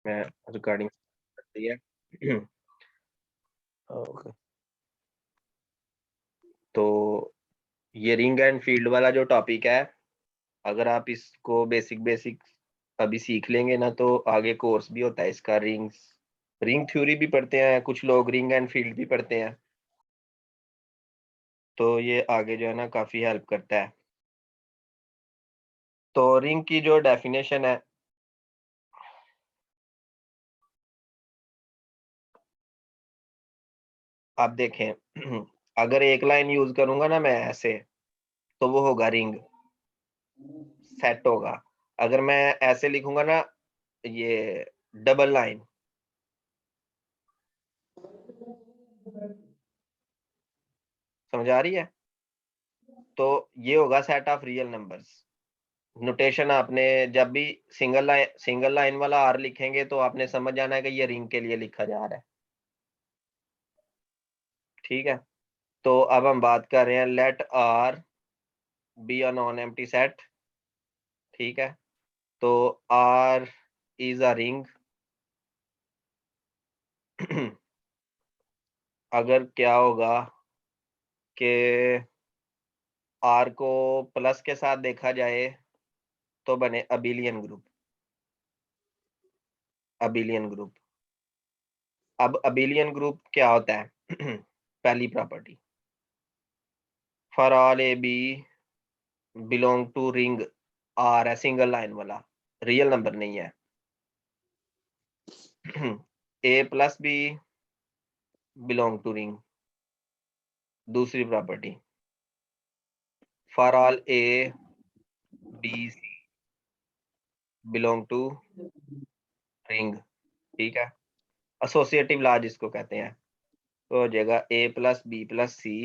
मैं रिकॉर्डिंग करती है। ओके, तो ये रिंग एंड फील्ड वाला जो टॉपिक है, अगर आप इसको बेसिक बेसिक अभी सीख लेंगे ना, तो आगे कोर्स भी होता है इसका। रिंग थ्योरी भी पढ़ते हैं कुछ लोग, रिंग एंड फील्ड भी पढ़ते हैं, तो ये आगे जो है ना काफी हेल्प करता है। तो रिंग की जो डेफिनेशन है, आप देखें, अगर एक लाइन यूज करूंगा ना मैं ऐसे, तो वो होगा रिंग, सेट होगा। अगर मैं ऐसे लिखूंगा ना, ये डबल लाइन, समझ आ रही है? तो ये होगा set of real numbers. Notation आपने जब भी सिंगल लाइन वाला आर लिखेंगे, तो आपने समझ जाना है कि ये रिंग के लिए लिखा जा रहा है। ठीक है, तो अब हम बात कर रहे हैं, let R be a non empty set. ठीक है, तो आर इज अ रिंग। अगर क्या होगा कि आर को प्लस के साथ देखा जाए, तो बने अबिलियन ग्रुप। अबिलियन ग्रुप, अब अबिलियन ग्रुप क्या होता है? पहली property, for all A B belong to ring R है, सिंगल लाइन वाला, रियल नंबर नहीं है। A plus B belong to ring, दूसरी property, for all A B C belong to ring. ठीक है, एसोसिएटिव लॉ जिसको कहते हैं, तो हो जाएगा A plus B plus C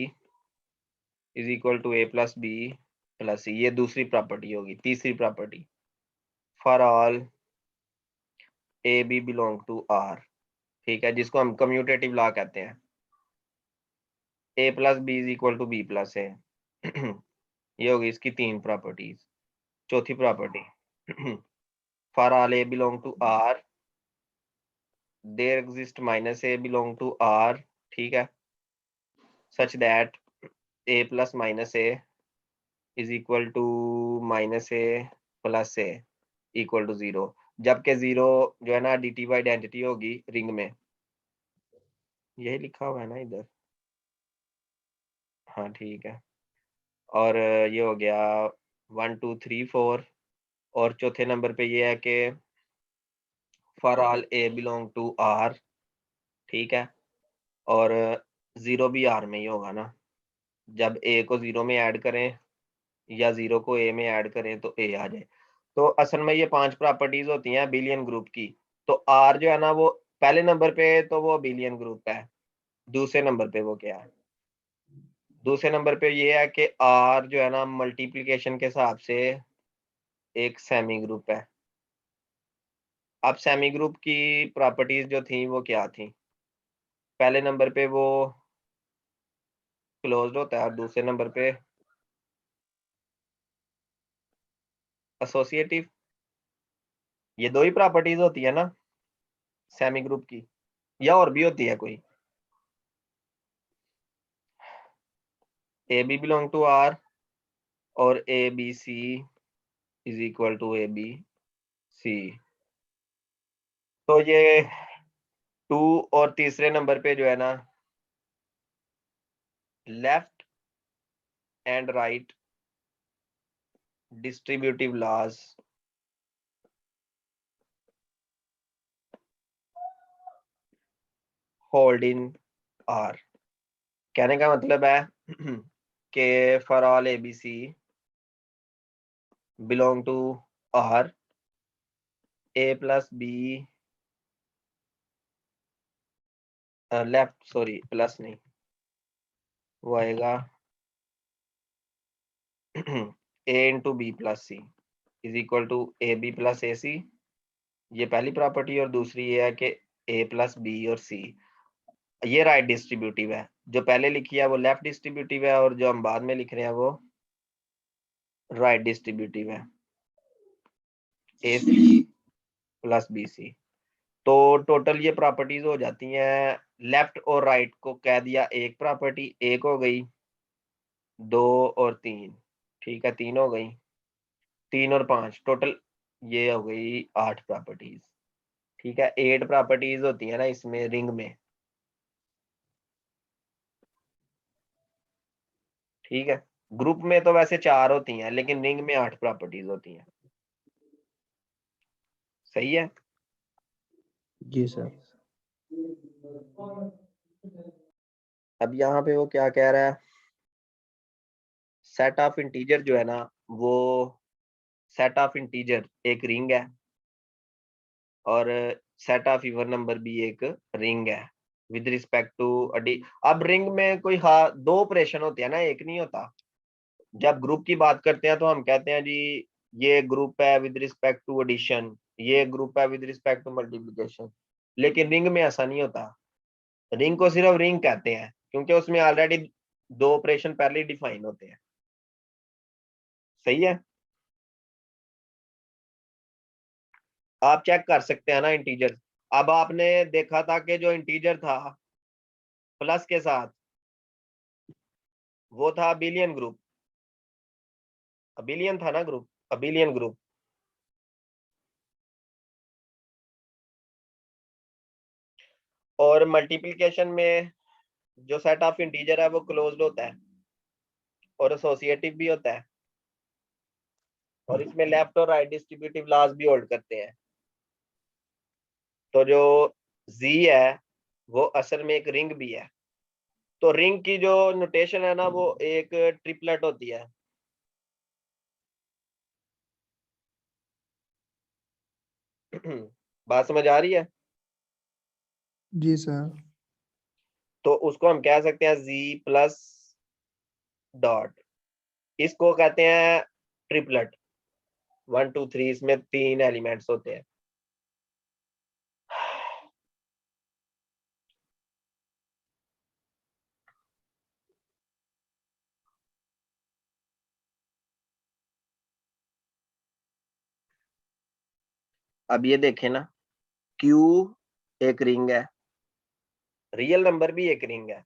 is equal to A plus B plus C. ये दूसरी प्रॉपर्टी होगी। तीसरी property, for all A B belong to R. ठीक है, जिसको हम कम्यूटेटिव लॉ कहते हैं, A plus B is equal to B plus A. ये होगी इसकी तीन प्रॉपर्टीज। चौथी property, for all A belong to R there exist minus A belong to R. ठीक है, such that A plus minus A is equal to minus A plus A equal to zero. जबकि zero जो है ना additive identity होगी ring में, यही लिखा हुआ है ना इधर। हाँ ठीक है, और ये हो गया 1 2 3 4। और चौथे नंबर पे ये है कि for all A belong to R. ठीक है, और जीरो भी आर में ही होगा ना, जब ए को जीरो में ऐड करें या जीरो को ए में ऐड करें तो ए आ जाए। तो असल में ये 5 प्रॉपर्टीज होती हैं बिलियन ग्रुप की। तो आर जो है ना, वो पहले नंबर पे तो वो बिलियन ग्रुप है। दूसरे नंबर पे वो क्या है? दूसरे नंबर पे ये है कि आर जो है ना मल्टीप्लिकेशन के हिसाब से एक सेमी ग्रुप है। अब सेमी ग्रुप की प्रॉपर्टीज जो थी वो क्या थी? पहले नंबर पे वो क्लोज्ड होता है, और दूसरे नंबर पे एसोसिएटिव। ये दो ही प्रॉपर्टीज होती है ना सेमी ग्रुप की, या और भी होती है कोई? A B belong to R और A B C is equal to A B C. तो ये टू, और तीसरे नंबर पे जो है ना left and right distributive laws hold in R. कहने का मतलब है कि for all A B C belong to R, A plus B, left sorry plus नहीं, वो आएगा A into B plus C is equal to A B plus A C. ये पहली प्रॉपर्टी। और दूसरी ये है कि ए प्लस बी और सी, ये राइट डिस्ट्रीब्यूटिव है। जो पहले लिखी है वो लेफ्ट डिस्ट्रीब्यूटिव है, और जो हम बाद में लिख रहे हैं वो राइट डिस्ट्रीब्यूटिव है, ए सी प्लस बी सी। तो टोटल ये प्रॉपर्टीज हो जाती हैं, लेफ्ट और राइट को कह दिया एक प्रॉपर्टी, एक हो गई, 2 और 3, ठीक है 3 हो गई, 3 और 5 टोटल ये हो गई 8 प्रॉपर्टीज, ठीक है 8 प्रॉपर्टीज होती है ना इसमें रिंग में, ठीक है। ग्रुप में तो वैसे 4 होती हैं लेकिन रिंग में 8 प्रॉपर्टीज होती हैं, सही है। जी सर। अब यहाँ पे वो क्या कह रहा है, सेट ऑफ इंटीजर जो है ना वो सेट ऑफ इंटीजर एक रिंग है और सेट ऑफ इवन नंबर भी एक रिंग है विद रिस्पेक्ट टू अडी। अब रिंग में कोई दो ऑपरेशन होते हैं ना, एक नहीं होता। जब ग्रुप की बात करते हैं तो हम कहते हैं जी ये ग्रुप है विद रिस्पेक्ट टू एडिशन, ये ग्रुप है विद रिस्पेक्ट टू मल्टीप्लिकेशन, लेकिन रिंग में ऐसा नहीं होता। रिंग को सिर्फ रिंग कहते हैं क्योंकि उसमें ऑलरेडी दो ऑपरेशन पहले ही डिफाइन होते हैं, सही है। आप चेक कर सकते हैं ना इंटीजर। अब आपने देखा था कि जो इंटीजर था प्लस के साथ वो था अबिलियन ग्रुप, अबिलियन था ना ग्रुप, अबिलियन ग्रुप। और मल्टीप्लिकेशन में जो सेट ऑफ इंटीजर है वो क्लोज्ड होता है और एसोसिएटिव भी होता है, और इसमें लेफ्ट और राइट डिस्ट्रीब्यूटिव लॉज भी होल्ड करते हैं। तो जो z है वो असल में एक रिंग भी है। तो रिंग की जो नोटेशन है ना वो एक ट्रिपलेट होती है। बात समझ आ रही है। जी सर। तो उसको हम कह सकते हैं z प्लस डॉट, इसको कहते हैं ट्रिपलेट। 1 2 3 इसमें 3 एलिमेंट्स होते हैं। अब ये देखें ना, Q एक रिंग है, रियल नंबर भी एक रिंग है,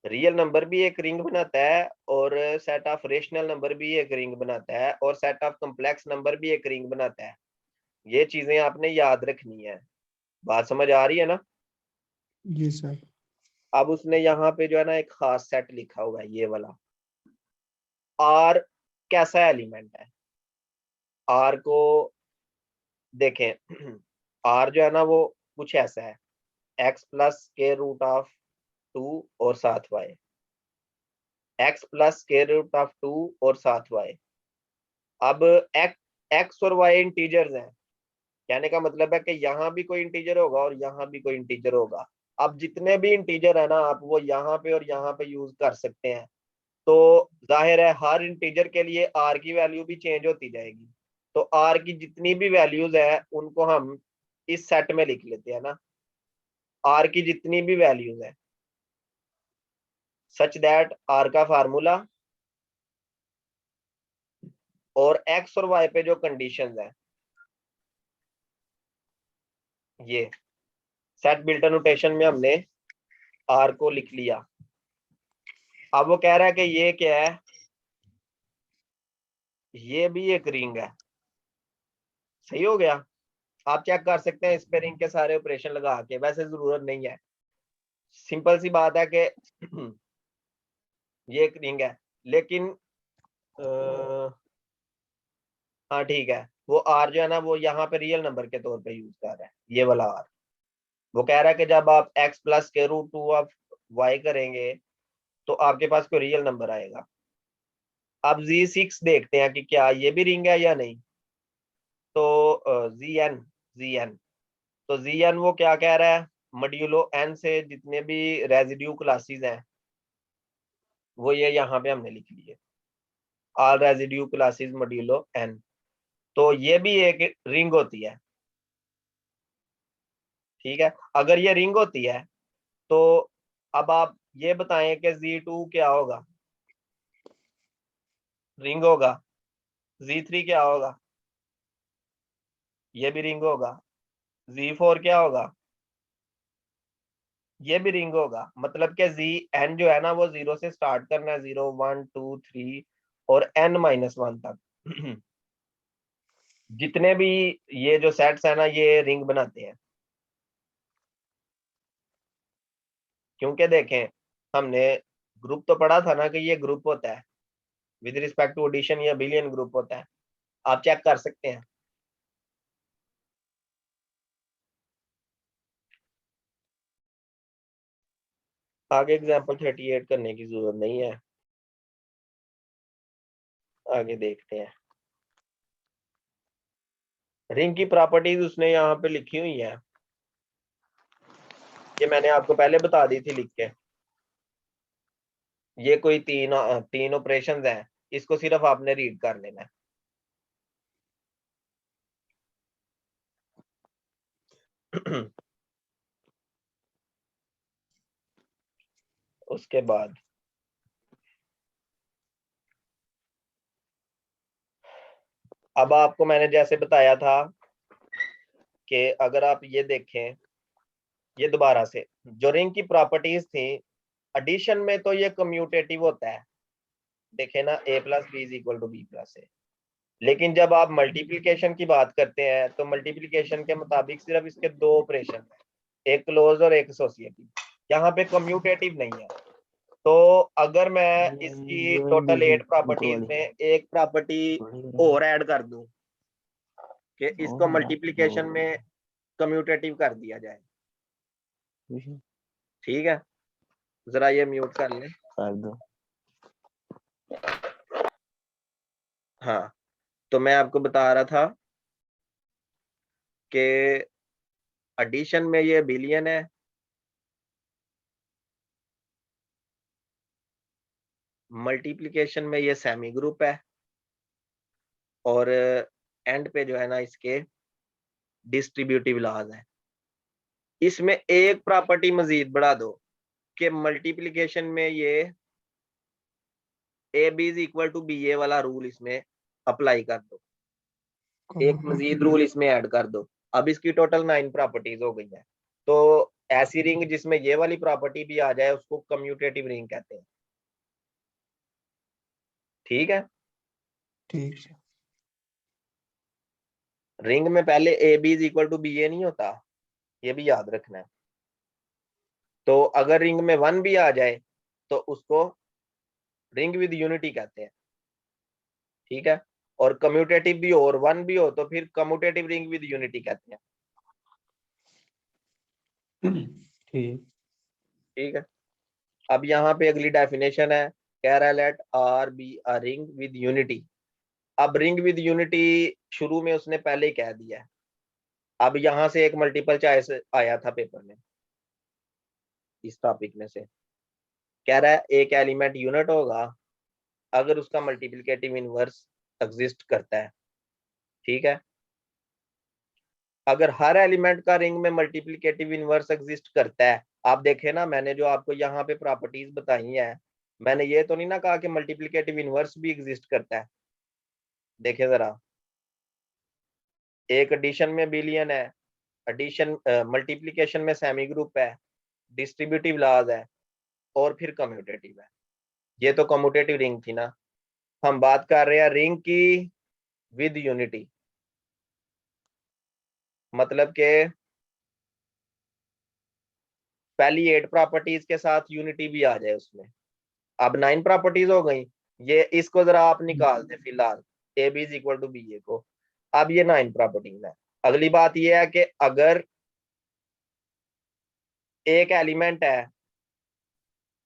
रियल नंबर भी एक रिंग बनाता है, और सेट ऑफ रेशनल नंबर भी एक रिंग बनाता है, और सेट ऑफ कॉम्प्लेक्स नंबर भी एक रिंग बनाता है। ये चीजें आपने याद रखनी है। बात समझ आ रही है ना। जी सर। अब उसने यहाँ पे जो है ना एक खास सेट लिखा हुआ है ये वाला। आर कैसा एलिमेंट है, आर को देखें। आर जो है ना वो कुछ ऐसा है, एक्स प्लस के रूट ऑफ 2 और 7y, एक्स प्लस के रूट ऑफ 2 और 7y। अब एक्स और वाई इंटीजर्स हैं, कहने का मतलब है कि यहाँ भी कोई इंटीजर होगा और यहाँ भी कोई इंटीजर होगा। अब जितने भी इंटीजर है ना आप वो यहाँ पे और यहाँ पे यूज कर सकते हैं। तो जाहिर है हर इंटीजर के लिए आर की वैल्यू भी चेंज होती जाएगी। तो आर की जितनी भी वैल्यूज है उनको हम इस सेट में लिख लेते हैं ना, आर की जितनी भी वैल्यूज है, सच दैट आर का फार्मूला और एक्स और वाई पे जो कंडीशंस है ये सेट बिल्टर नोटेशन में हमने आर को लिख लिया। अब वो कह रहा है कि ये क्या है, ये भी एक रिंग है, सही हो गया। आप चेक कर सकते हैं इस पे रिंग के सारे ऑपरेशन लगा के, वैसे जरूरत नहीं है, सिंपल सी बात है कि ये एक रिंग है, लेकिन हाँ ठीक है, वो आर जो है ना वो यहाँ पे रियल नंबर के तौर पे यूज कर रहा है ये वाला आर। वो कह रहा है कि जब आप x प्लस के रूट 2 ऑफ y करेंगे तो आपके पास कोई रियल नंबर आएगा। अब z6 देखते हैं कि क्या ये भी रिंग है या नहीं। तो zn तो zn वो क्या कह रहा है, मॉड्यूलो n से जितने भी रेजिड्यू क्लासेस हैं वो ये यहाँ पे हमने लिख लिए, all residue classes modulo n। तो ये भी एक रिंग होती है, ठीक है। अगर ये रिंग होती है तो अब आप ये बताएं कि z2 क्या होगा, रिंग होगा। z3 क्या होगा, ये भी रिंग होगा। Z4 क्या होगा, ये भी रिंग होगा। मतलब कि Zn जो है ना वो 0 से स्टार्ट करना है, 0 1 2 3 और n-1 तक। जितने भी ये जो सेट्स है ना ये रिंग बनाते हैं। क्योंकि देखें हमने ग्रुप तो पढ़ा था ना कि ये ग्रुप होता है विद रिस्पेक्ट टू एडिशन, या बिलियन ग्रुप होता है, आप चेक कर सकते हैं। आगे एग्जांपल 38 करने की जरूरत नहीं है, आगे देखते हैं। रिंग की प्रॉपर्टीज उसने यहाँ पे लिखी हुई है, ये मैंने आपको पहले बता दी थी लिख के। ये कोई तीन ऑपरेशंस हैं, इसको सिर्फ आपने रीड कर लेना है। उसके बाद अब आपको मैंने जैसे बताया था कि अगर आप ये देखें, ये दोबारा से जो रिंग की प्रॉपर्टीज थी, एडिशन में तो ये कम्यूटेटिव होता है, देखे ना a plus B is equal to B plus A. लेकिन जब आप मल्टीप्लिकेशन की बात करते हैं तो मल्टीप्लिकेशन के मुताबिक सिर्फ इसके दो ऑपरेशन है, एक क्लोज और एक एसोसिएटिव, यहाँ पे कम्यूटेटिव नहीं है। तो अगर मैं इसकी टोटल 8 प्रॉपर्टीज में एक प्रॉपर्टी और ऐड कर दूं कि इसको मल्टीप्लिकेशन में कम्यूटेटिव कर दिया जाए, ठीक है, जरा ये म्यूट कर ले। हाँ, तो मैं आपको बता रहा था कि एडिशन में ये बिलियन है, मल्टीप्लिकेशन में ये सेमी ग्रुप है, और एंड पे जो है ना इसके डिस्ट्रीब्यूटिव लॉज है। इसमें एक प्रॉपर्टी मजीद बढ़ा दो कि मल्टीप्लिकेशन में ये A B is equal to B A वाला रूल इसमें अप्लाई कर दो, एक मजीद रूल इसमें ऐड कर दो। अब इसकी टोटल 9 प्रॉपर्टीज हो गई है। तो ऐसी रिंग जिसमें ये वाली प्रॉपर्टी भी आ जाए उसको कम्यूटेटिव रिंग कहते हैं, ठीक है। ठीक है। रिंग में पहले A B is equal to B A नहीं होता, ये भी याद रखना है। तो अगर रिंग में 1 भी आ जाए तो उसको रिंग विद यूनिटी कहते हैं, ठीक है। और कम्यूटेटिव भी हो और 1 भी हो तो फिर कम्यूटेटिव रिंग विद यूनिटी कहते हैं, ठीक। ठीक है। अब यहाँ पे अगली डेफिनेशन है, कह रहा है let R be a ring with unity. अब रिंग विद यूनिटी शुरू में उसने पहले ही कह दिया है। अब यहाँ से एक मल्टीपल चॉइस आया था पेपर में इस टॉपिक में से, कह रहा है एक एलिमेंट यूनिट होगा अगर उसका मल्टीप्लिकेटिव इनवर्स एग्जिस्ट करता है, ठीक है। अगर हर एलिमेंट का रिंग में मल्टीप्लिकेटिव इनवर्स एग्जिस्ट करता है, आप देखें ना मैंने जो आपको यहाँ पे प्रॉपर्टीज बताई हैं, मैंने ये तो नहीं ना कहा कि मल्टीप्लिकेटिव इनवर्स भी एग्जिस्ट करता है। देखे जरा, एक एडिशन में बिलियन है, एडिशन मल्टीप्लिकेशन में सेमी ग्रुप है, डिस्ट्रीब्यूटिव लॉज है, और फिर कम्यूटेटिव है। ये तो कम्यूटेटिव रिंग थी ना, हम बात कर रहे हैं रिंग की विद यूनिटी, मतलब के पहली 8 प्रॉपर्टीज के साथ यूनिटी भी आ जाए उसमें। अब 9 प्रॉपर्टीज हो गई, ये इसको जरा आप निकाल दे फिलहाल, A B is equal to B A को। अब ये 9 प्रॉपर्टीज है। अगली बात ये है कि अगर एक एलिमेंट है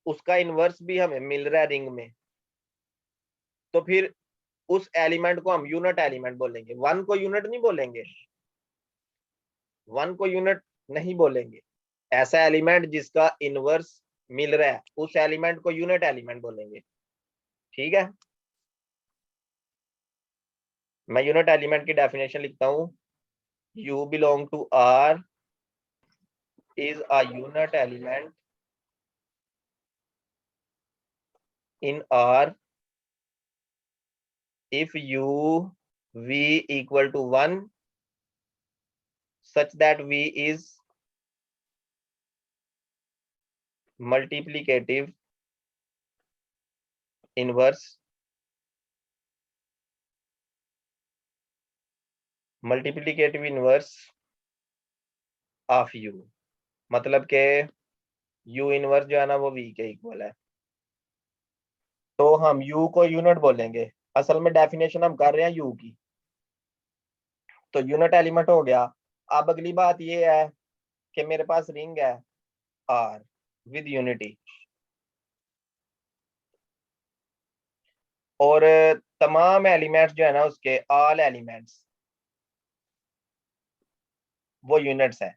उसका इनवर्स भी हमें मिल रहा है रिंग में, तो फिर उस एलिमेंट को हम यूनिट एलिमेंट बोलेंगे, 1 को यूनिट नहीं बोलेंगे, 1 को यूनिट नहीं बोलेंगे। ऐसा एलिमेंट जिसका इनवर्स मिल रहा है उस एलिमेंट को यूनिट एलिमेंट बोलेंगे, ठीक है। मैं यूनिट एलिमेंट की डेफिनेशन लिखता हूं, u belong to R is a unit element in R if u v equal to 1 such that V is multiplicative inverse of U, मतलब के U इनवर्स जो है ना वो V के इक्वल है। तो हम U को यूनिट बोलेंगे, असल में डेफिनेशन हम कर रहे हैं U की, तो यूनिट एलिमेंट हो गया। अब अगली बात ये है कि मेरे पास रिंग है R विद यूनिटी, और तमाम एलिमेंट्स जो है ना उसके, ऑल एलिमेंट्स वो यूनिट्स है।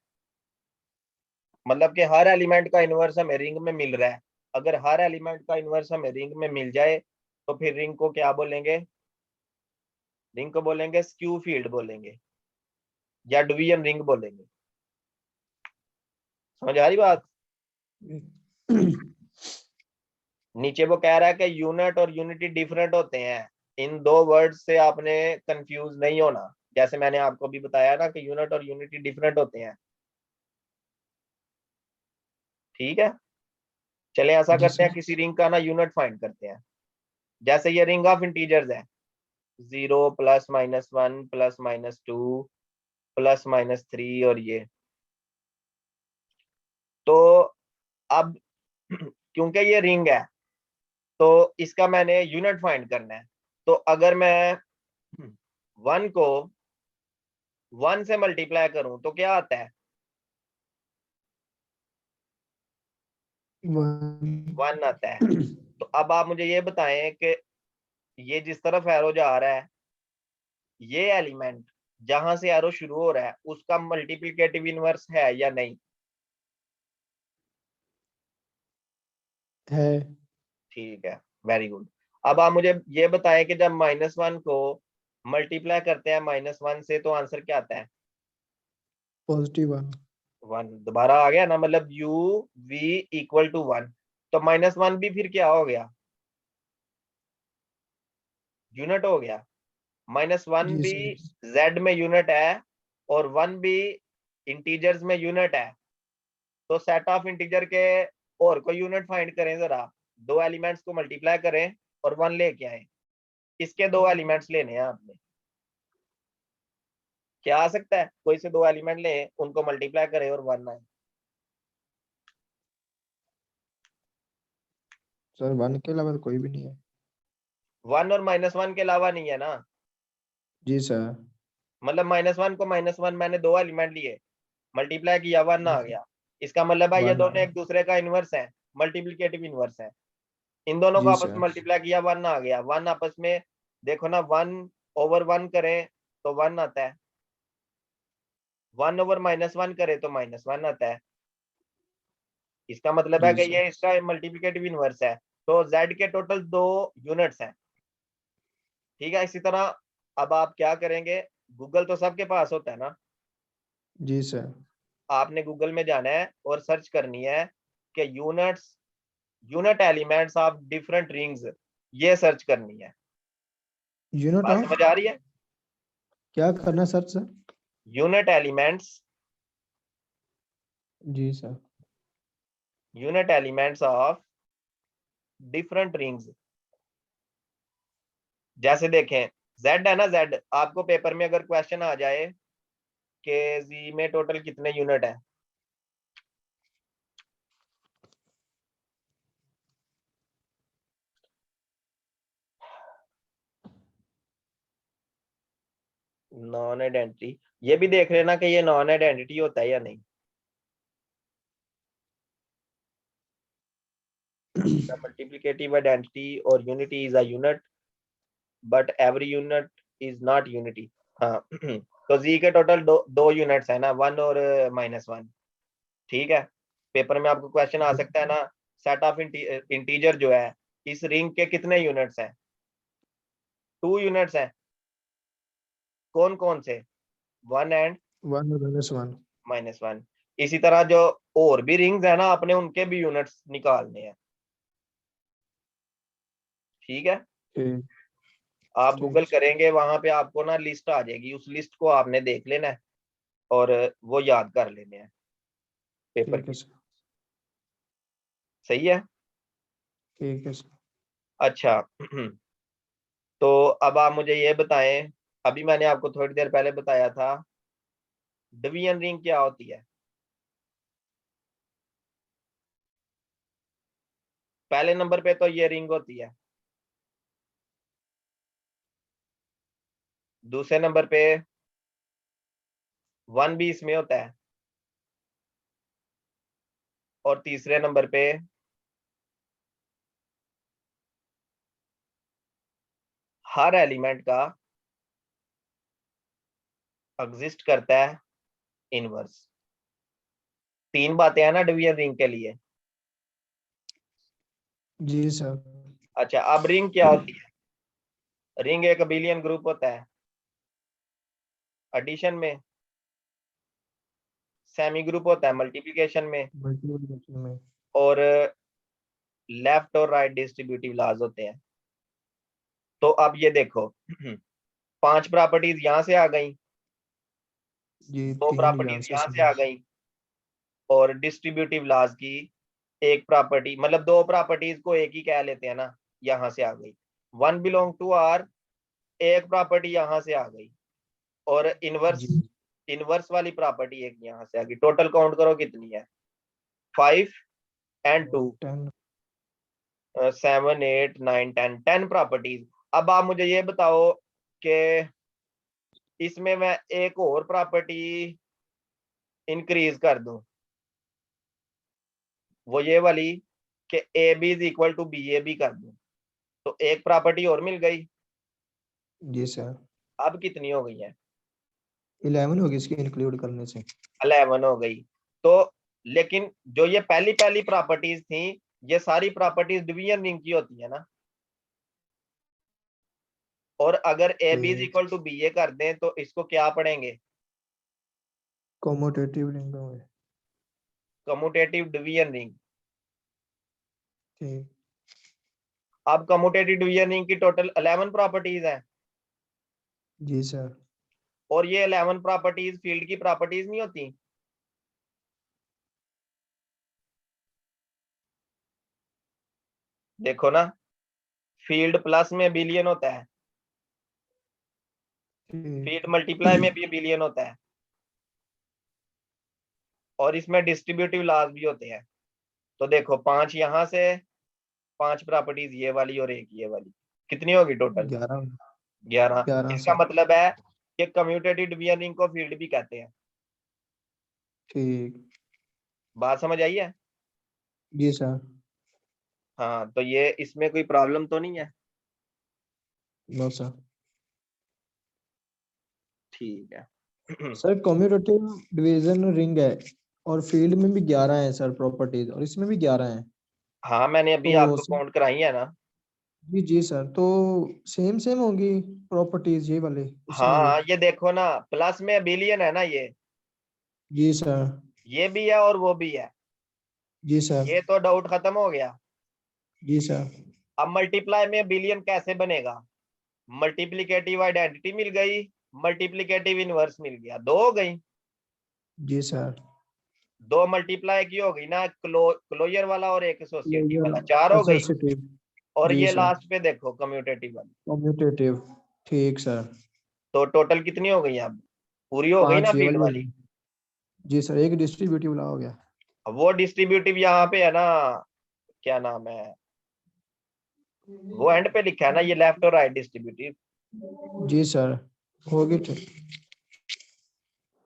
मतलब कि हर एलिमेंट का इनवर्स हमें रिंग में मिल रहा है। अगर हर एलिमेंट का इनवर्स हमें रिंग में मिल जाए तो फिर रिंग को क्या बोलेंगे? रिंग को बोलेंगे स्क्यू फील्ड बोलेंगे, या डिवीजन रिंग बोलेंगे। समझ आ रही बात? नीचे वो कह रहा है कि यूनिट और यूनिटी डिफरेंट होते हैं। इन दो वर्ड से आपने कंफ्यूज नहीं होना, जैसे मैंने आपको भी बताया ना कि यूनिट और यूनिटी डिफरेंट होते हैं। ठीक है, चले ऐसा जी करते हैं, सर। किसी रिंग का ना यूनिट फाइंड करते हैं। जैसे ये रिंग ऑफ इंटीजर्स है, 0 plus minus 1 plus minus 2 plus minus 3, और ये तो अब क्योंकि ये रिंग है तो इसका मैंने यूनिट फाइंड करना है। तो अगर मैं 1 को 1 से मल्टीप्लाई करूं तो क्या आता है? 1 आता है। तो अब आप मुझे ये बताएं कि ये जिस तरफ एरो जा रहा है, ये एलिमेंट जहां से एरो शुरू हो रहा है उसका मल्टीप्लिकेटिव इनवर्स है या नहीं? है। ठीक है, वेरी गुड। अब आप मुझे ये बताएं कि जब -1 को मल्टीप्लाई करते हैं -1 से तो आंसर क्या आता है? पॉजिटिव 1। 1 दोबारा आ गया ना, मतलब U V इक्वल टू 1। तो -1 भी फिर क्या हो गया? यूनिट हो गया। -1 जी भी सर। Z में यूनिट है और 1 भी इंटीजर्स में यूनिट है। तो सेट ऑफ इंटीजर के और कोई यूनिट फाइंड करें जरा। दो एलिमेंट्स को मल्टीप्लाई करें और 1 लेके आए। इसके दो एलिमेंट्स लेने हैं आपने। क्या आ सकता है? कोई से दो एलिमेंट ले, उनको मल्टीप्लाई करें और 1 आए। सर 1 के अलावा तो कोई भी नहीं है। 1 और -1 के अलावा नहीं है ना? जी सर। मतलब -1 को -1 मैंने दो एलिमेंट लिए, मल्टीप्लाई किया, 1 आ गया। इसका मतलब है ये 1 दोनों आया। एक दूसरे का इनवर्स है, मल्टीप्लिकेटिव इनवर्स है। इन दोनों को जी आपस में सर। मल्टीप्लाई किया, 1 आ गया। 1 आपस में देखो ना, 1/1 करें तो 1 आता है, 1/-1 करे तो -1 आता है। इसका मतलब है जी कि सर। ये इसका मल्टीप्लिकेटिव इनवर्स है। तो Z के टोटल दो यूनिट्स हैं। ठीक है, इसी तरह अब आप क्या करेंगे? गूगल तो सबके पास होता है ना? जी सर। आपने गूगल में जाना है और सर्च करनी है कि unit elements of different rings, ये सर्च करनी है। यूनिट बात ऑफ समझ आ रही है? क्या करना सर सर? यूनिट एलिमेंट्स, जी sir. Unit elements of different rings. जैसे देखें, Z है ना, Z आपको पेपर में अगर क्वेश्चन आ जाए कि Z में टोटल कितने यूनिट है, नॉन आइडेंटिटी, ये भी देख लेना कि ये नॉन आइडेंटिटी होता है या नहीं। The multiplicative identity or unity is a unit, but every unit is not unity। हाँ तो Z के टोटल दो यूनिट्स है ना, 1 और -1। ठीक है, पेपर में आपको क्वेश्चन आ सकता है ना, सेट ऑफ इंटीजर जो है इस रिंग के कितने यूनिट्स हैं? 2 यूनिट्स हैं। कौन कौन से? 1 एंड 1 और -1। -1। इसी तरह जो और भी रिंग्स है ना, अपने उनके भी यूनिट्स निकालने हैं। ठीक है, ठीक। आप गूगल ठीक। करेंगे वहां पे आपको ना लिस्ट आ जाएगी, उस लिस्ट को आपने देख लेना है और वो याद कर लेने हैं पेपर ठीक है की। सर। सही है। ठीक है सर। अच्छा तो अब आप मुझे ये बताएं, अभी मैंने आपको थोड़ी देर पहले बताया था डिवीजन रिंग क्या होती है। पहले नंबर पे तो ये रिंग होती है, दूसरे नंबर पे 1 भी इसमें होता है, और तीसरे नंबर पे हर एलिमेंट का एग्जिस्ट करता है इनवर्स। 3 बातें हैं ना डिवीजन रिंग के लिए। जी सर। अच्छा, अब रिंग क्या होती है? रिंग एक अबिलियन ग्रुप होता है एडिशन में, सेमी ग्रुप होता है मल्टीप्लिकेशन में, मल्टीप्लिकेशन में। और लेफ्ट और राइट डिस्ट्रीब्यूटिव लॉज होते हैं। तो अब ये देखो 5 प्रॉपर्टीज यहां से आ गई, जी 2 तीन यहाँ प्रॉपर्टीज से यहां से सर। आ गई, और डिस्ट्रीब्यूटिव लॉज की एक प्रॉपर्टी, मतलब 2 प्रॉपर्टीज को एक ही कह लेते हैं ना, यहां से आ गई। 1 बिलोंग टू आर, एक प्रॉपर्टी यहां से आ गई, और इनवर्स, जी इनवर्स वाली प्रॉपर्टी एक यहां से आ गई। टोटल काउंट करो कितनी है, 5 एंड 2, 10। 7 8 9 10, 10 प्रॉपर्टीज। अब आप मुझे ये बताओ कि इसमें मैं एक और प्रॉपर्टी इंक्रीज कर दूं, वो ये वाली कि A B is equal to B A B कर दूं, तो एक प्रॉपर्टी और मिल गई। जी सर। अब कितनी हो गई है? 11 होगी इसकी इंक्लूड करने से। 11 हो गई। तो लेकिन जो ये पहली पहली प्रॉपर्टीज थी, ये सारी प्रॉपर्टीज डिवीजन रिंग की होती है ना, और अगर ए बी इज ठीक। इक्वल टू बी ए कर दें तो इसको क्या पढ़ेंगे? कॉमोटेटिव रिंग में। Commutative division ring. ठीक। अब कम्यूटेटिव डिवीजन रिंग की टोटल 11 प्रॉपर्टीज है, जी सर। और ये 11 प्रॉपर्टीज फील्ड की प्रॉपर्टीज नहीं होती। देखो ना, फील्ड प्लस में बिलियन होता है, फील्ड मल्टीप्लाई में ठीक। भी बिलियन होता है, और इसमें डिस्ट्रीब्यूटिव लॉज भी होते हैं। तो देखो 5 यहां से, 5 प्रॉपर्टीज ये वाली और एक ये वाली, कितनी होगी टोटल? 11। 11। 11 इसका सर। मतलब है कि कम्यूटेटिव डिवीजन रिंग को फील्ड भी कहते हैं। ठीक। बात समझ आई है? जी सर। हाँ, तो ये इसमें कोई प्रॉब्लम तो नहीं है? No sir. ठीक है सर कम्यूटेटिव डिवीजन रिंग है और फील्ड में भी 11 है सर प्रॉपर्टीज, और इसमें भी 11 है। हाँ, मैंने अभी तो आपको काउंट कराई है ना। जी जी सर, तो सेम सेम होगी प्रॉपर्टीज ये वाले इसमें भी। हाँ, ये देखो ना, प्लस में बिलियन है ना जी सर। ये भी है और वो भी है। जी सर। ये तो डाउट खत्म हो गया। जी सर। अब मल्टीप्लाई में बिलियन कैसे बनेगा? मल्टीप्लिकेटिव आइडेंटिटी मिल गई, मल्टीप्लिकेटिव इनवर्स मिल गया, 2 हो गई। जी सर। 2 मल्टीप्लाई की हो गई ना, क्लोजर वाला और एक एसोसिएटिव क्लोजर वाला, 4 हो गई। एसोसिएटिव। और जी ये सर। लास्ट पे देखो कम्यूटेटिव वाली। कम्यूटेटिव। ठीक सर। तो टोटल कितनी हो गई? अब पूरी हो गई ना 5 ये फील्ड वाली वाली। होगी। जी सर, एक डिस्ट्रीब्यूटिव ला हो गया। अब वो डिस्ट्रीब्यूटिव यहाँ पे है ना, क्या नाम है, वो एंड पे लिखा है ना, ये लेफ्ट और राइट डिस्ट्रीब्यूटिव। जी सर। होगी ठीक।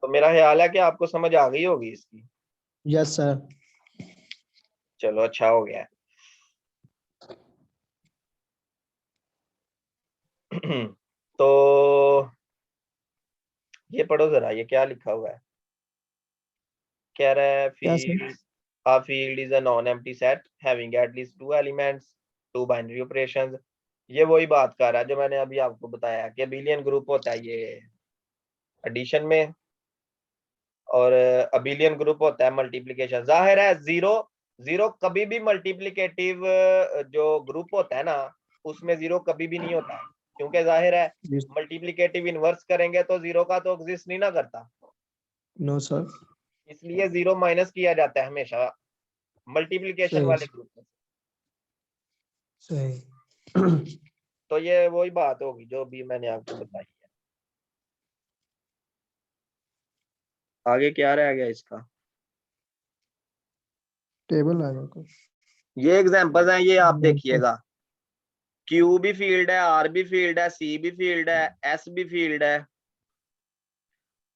तो मेरा ख्याल है कि आपको समझ आ गई होगी इसकी। Yes sir. चलो, अच्छा हो गया तो ये पढ़ो जरा, ये क्या लिखा हुआ है। कह रहा है क्या sir? Field, a field is a non-empty set having at least 2 elements, 2 binary operations। ये वही बात कर रहा है जो मैंने अभी आपको बताया कि बिलियन ग्रुप होता है ये एडिशन में, और अबिलियन ग्रुप होता है मल्टीप्लिकेशन। जाहिर है जीरो, जीरो कभी भी मल्टीप्लिकेटिव जो ग्रुप होता है ना, उसमें जीरो कभी भी नहीं होता, क्योंकि जाहिर है जी। मल्टीप्लिकेटिव इनवर्स करेंगे तो जीरो का तो एग्जिस्ट नहीं ना करता। No sir. इसलिए 0 माइनस किया जाता है हमेशा मल्टीप्लिकेशन सही वाले ग्रुप में। सही। तो ये वही बात होगी जो भी मैंने आपको बताई है। आगे क्या रह गया इसका? टेबल आ गया कुछ। ये एग्जांपल्स हैं, ये आप नहीं सर। देखिएगा। क्यू भी फील्ड है, आर भी फील्ड है, सी भी फील्ड है, एस भी फील्ड है,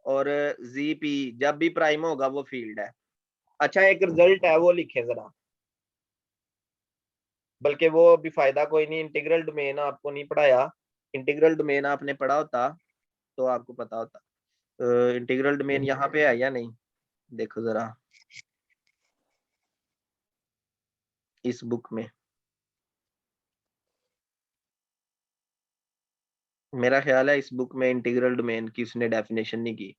और जी पी जब भी प्राइम होगा वो फील्ड है। अच्छा, एक रिजल्ट है वो लिखे जरा, बल्कि वो भी फायदा कोई नहीं, इंटीग्रल डोमेन आपको नहीं पढ़ाया। इंटीग्रल डोमेन आपने पढ़ा होता तो आपको पता होता। इंटीग्रल डोमेन यहाँ पे है या नहीं, देखो जरा इस बुक में। मेरा ख्याल है इस बुक में इंटीग्रल डोमेन की उसने डेफिनेशन नहीं की।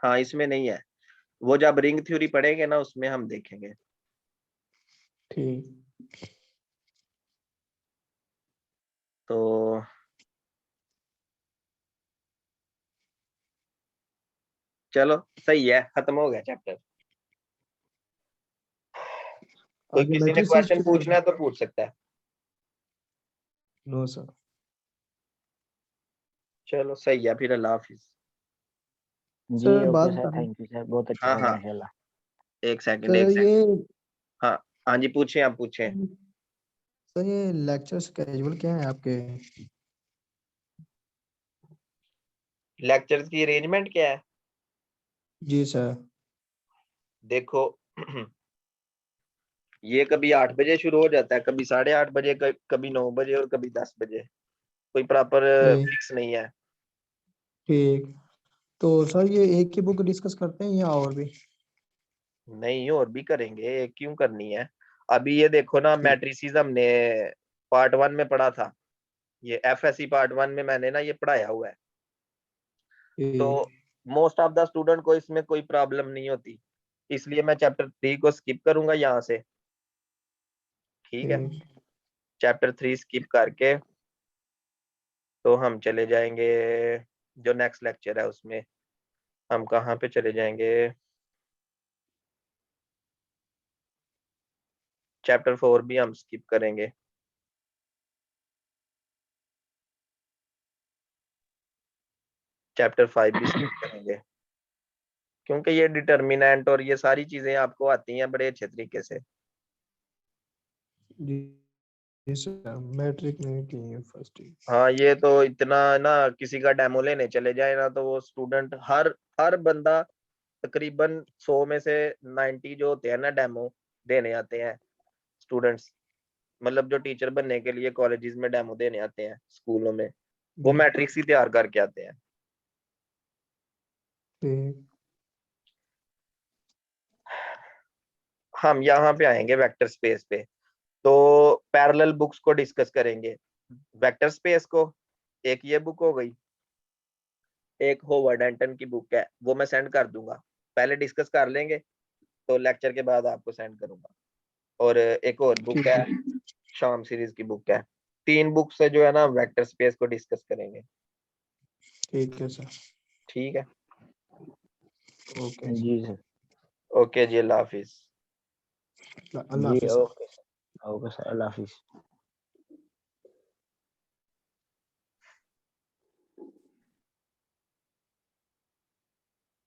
हाँ, इसमें नहीं है। वो जब रिंग थ्योरी पढ़ेंगे ना उसमें हम देखेंगे। ठीक। तो चलो सही है, खत्म हो गया चैप्टर। कोई आगे किसी ने मैट्रिसेस क्वेश्चन के पूछना है तो पूछ सकता है। No sir. चलो सही है, फिर अल्लाह हाफिज। जी सर ओके बात सर, बताना। थैंक यू सर, बहुत अच्छा हाँ था हाँ, माशाल्लाह। एक सेकंड सर एक ये सेकंड। हाँ हाँ जी, पूछें, आप पूछें। सर ये लेक्चर स्केड्यूल क्या है आपके? लेक्चर्स की अरेंजमेंट क्या है? जी सर। देखो ये कभी 8 बजे शुरू हो जाता है, कभी 8:30 बजे, कभी 9 बजे और कभी 10 बजे। कोई प्रॉपर ठीक। फिक्स नहीं है। ठीक। तो सर ये एक ही बुक डिस्कस करते हैं या और भी? नहीं, और भी करेंगे, क्यों करनी है। अभी ये देखो ना, ठीक। मैट्रिसेस हमने पार्ट 1 में पढ़ा था। ये एफएससी पार्ट 1 में मैंने ना ये पढ़ाया हुआ है। तो ठीक। मोस्ट ऑफ द स्टूडेंट को इसमें कोई प्रॉब्लम नहीं होती, इसलिए मैं चैप्टर 3 को स्किप करूंगा यहाँ से। ठीक है, ठीक। चैप्टर 3 स्किप करके तो हम चले जाएंगे जो नेक्स्ट लेक्चर है उसमें। हम कहाँ पे चले जाएंगे? चैप्टर 4 भी हम स्किप करेंगे। चैप्टर 5 भी स्किप करेंगे, क्योंकि ये डिटर्मिनेंट और ये सारी चीजें आपको आती हैं बड़े अच्छे तरीके से। जी जी सर, मैट्रिक नहीं की है फर्स्ट। हाँ, ये तो इतना ना, किसी का डेमो लेने चले जाए ना तो वो स्टूडेंट, हर हर बंदा तकरीबन 100 में से 90 जो होते हैं ना डेमो देने आते हैं स्टूडेंट्स। मतलब जो टीचर बनने के लिए कॉलेजेस में डेमो देने आते हैं स्कूलों में, वो जी। मैट्रिक्स ही तैयार करके आते हैं। ठीक। हम यहाँ पे आएंगे वेक्टर स्पेस पे, तो पैरेलल बुक्स को डिस्कस करेंगे। वेक्टर स्पेस को, एक ये बुक हो गई, एक होवर्ड एंटन की बुक है, वो मैं सेंड कर दूंगा। पहले डिस्कस कर लेंगे तो लेक्चर के बाद आपको सेंड करूंगा। और एक और बुक ठीक है, है। शाम सीरीज की बुक है। 3 बुक से जो है ना वेक्टर स्पेस को डिस्कस करेंगे। ठीक है सर। ठीक है, ओके जी सर। ओके जी, अल्लाह हाफिज। सर। अल्लाह जी हाफिज sir. Okay sir, okay sir, अल्लाह हाफिज।